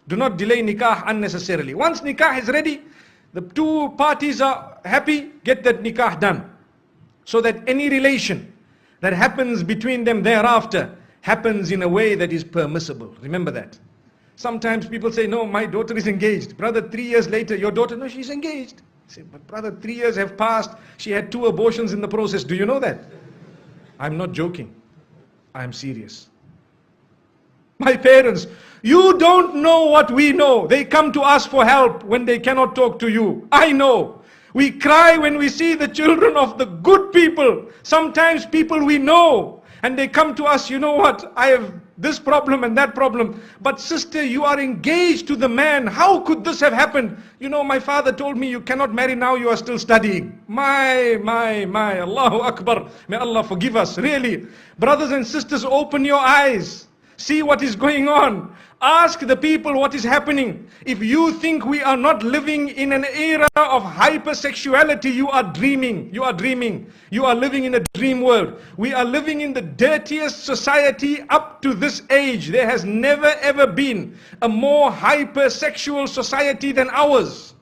Do not delay nikah unnecessarily. Once nikah is ready, the two parties are happy, get that nikah done. So that any relation that happens between them thereafter happens in a way that is permissible. Remember that. Sometimes people say, no, my daughter is engaged. Brother, 3 years later, your daughter, no, she's engaged. I say, but brother, 3 years have passed. She had 2 abortions in the process. Do you know that? I'm not joking. I'm serious. My parents, you don't know what we know. They come to us for help when they cannot talk to you. I know. We cry when we see the children of the good people. Sometimes people we know. And they come to us, you know what, I have this problem and that problem. But sister, you are engaged to the man. How could this have happened? You know, my father told me you cannot marry now, you are still studying. My, Allahu Akbar. May Allah forgive us, really. Brothers and sisters, open your eyes. See what is going on. Ask the people what is happening. If you think we are not living in an era of hypersexuality, you are dreaming. You are dreaming. You are living in a dream world. We are living in the dirtiest society up to this age. There has never ever been a more hypersexual society than ours.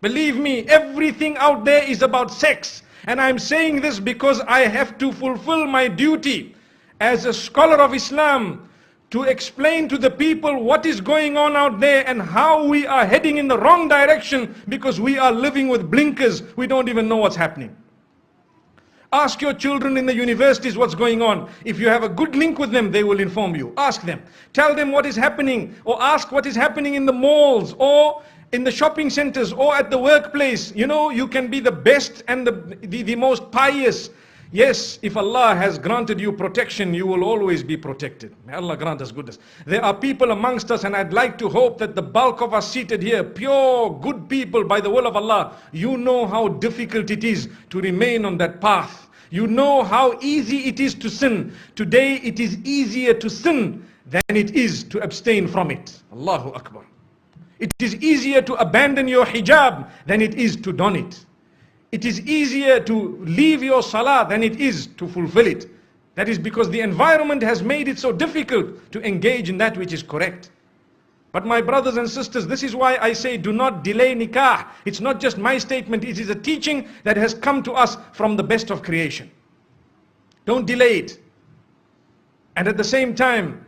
Believe me, everything out there is about sex. And I'm saying this because I have to fulfill my duty as a scholar of Islam, to explain to the people what is going on out there and how we are heading in the wrong direction because we are living with blinkers. We don't even know what's happening. Ask your children in the universities what's going on. If you have a good link with them, they will inform you. Ask them. Tell them what is happening, or ask what is happening in the malls or in the shopping centers or at the workplace. You know, you can be the best and the most pious. Yes, if Allah has granted you protection, you will always be protected. May Allah grant us goodness. There are people amongst us, and I'd like to hope that the bulk of us seated here, pure, good people by the will of Allah, you know how difficult it is to remain on that path. You know how easy it is to sin. Today it is easier to sin than it is to abstain from it. Allahu Akbar. It is easier to abandon your hijab than it is to don it. It is easier to leave your salah than it is to fulfill it. That is because the environment has made it so difficult to engage in that which is correct. But my brothers and sisters, this is why I say do not delay nikah. It's not just my statement, it is a teaching that has come to us from the best of creation. Don't delay it. And at the same time,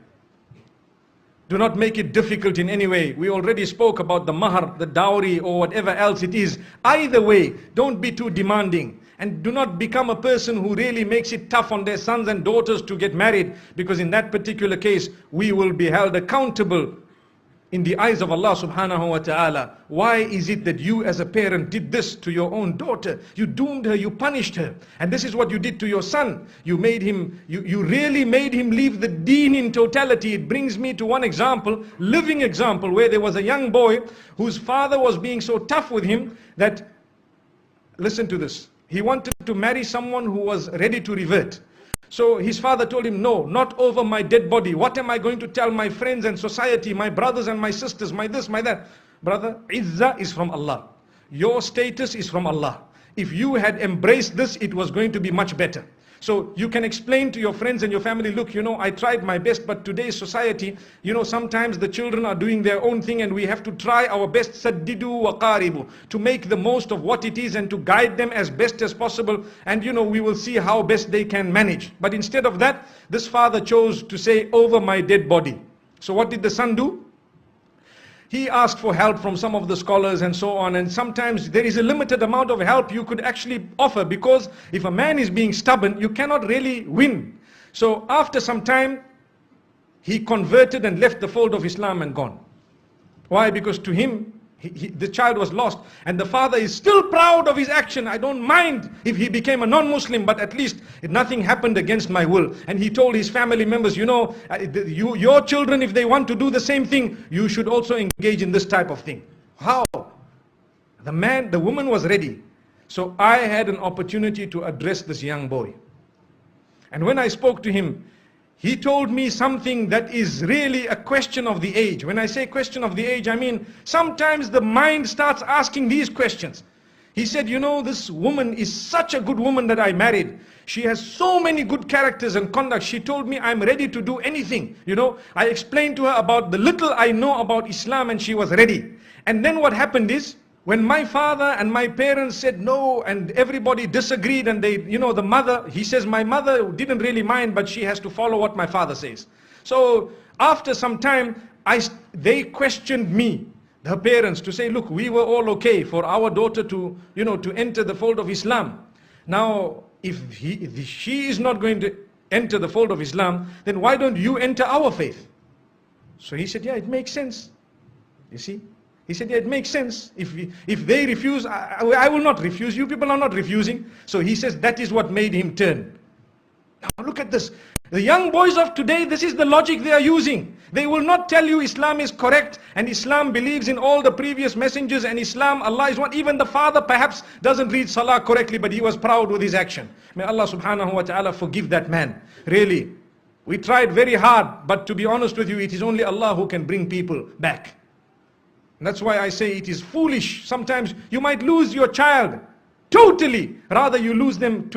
do not make it difficult in any way. We already spoke about the mahar, the dowry, or whatever else it is. Either way, don't be too demanding. And do not become a person who really makes it tough on their sons and daughters to get married. Because in that particular case, we will be held accountable in the eyes of Allah subhanahu wa ta'ala. Why is it that you as a parent did this to your own daughter? You doomed her, you punished her. And this is what you did to your son. You made him, you really made him leave the deen in totality. It brings me to one example, living example, where there was a young boy whose father was being so tough with him that, listen to this, he wanted to marry someone who was ready to revert. So his father told him, no, not over my dead body. What am I going to tell my friends and society, my brothers and my sisters, my this, my that? Brother, izzah is from Allah. Your status is from Allah. If you had embraced this, it was going to be much better. So you can explain to your friends and your family, look, you know, I tried my best, but today's society, you know, sometimes the children are doing their own thing and we have to try our best, saddidu wa qaribu, to make the most of what it is and to guide them as best as possible. And you know, we will see how best they can manage. But instead of that, this father chose to say, over my dead body. So what did the son do? He asked for help from some of the scholars and so on, and sometimes there is a limited amount of help you could actually offer, because if a man is being stubborn, you cannot really win. So after some time, he converted and left the fold of Islam and gone. Why? Because to him, the child was lost, and the father is still proud of his action. I don't mind if he became a non-Muslim, but at least nothing happened against my will. And he told his family members, you know, your children, if they want to do the same thing, you should also engage in this type of thing. How? The woman was ready. So I had an opportunity to address this young boy. And when I spoke to him, he told me something that is really a question of the age. When I say question of the age, I mean sometimes the mind starts asking these questions. He said, you know, this woman is such a good woman that I married. She has so many good characters and conduct. She told me I'm ready to do anything. You know, I explained to her about the little I know about Islam and she was ready. And then what happened is, when my father and my parents said no and everybody disagreed and they, you know, the mother, he says my mother didn't really mind, but she has to follow what my father says. So after some time, they questioned me, her parents, to say, look, we were all okay for our daughter to, you know, to enter the fold of Islam. Now, if she is not going to enter the fold of Islam, then why don't you enter our faith? So he said, yeah, it makes sense. You see? He said, yeah, it makes sense. If they refuse, I will not refuse. You people are not refusing. So he says that is what made him turn. Now look at this. The young boys of today, this is the logic they are using. They will not tell you Islam is correct and Islam believes in all the previous messengers and Islam, Allah is one. Even the father perhaps doesn't read Salah correctly, but he was proud with his action. May Allah subhanahu wa ta'ala forgive that man. Really. We tried very hard, but to be honest with you, it is only Allah who can bring people back. And that's why I say it is foolish. Sometimes you might lose your child totally. Rather you lose them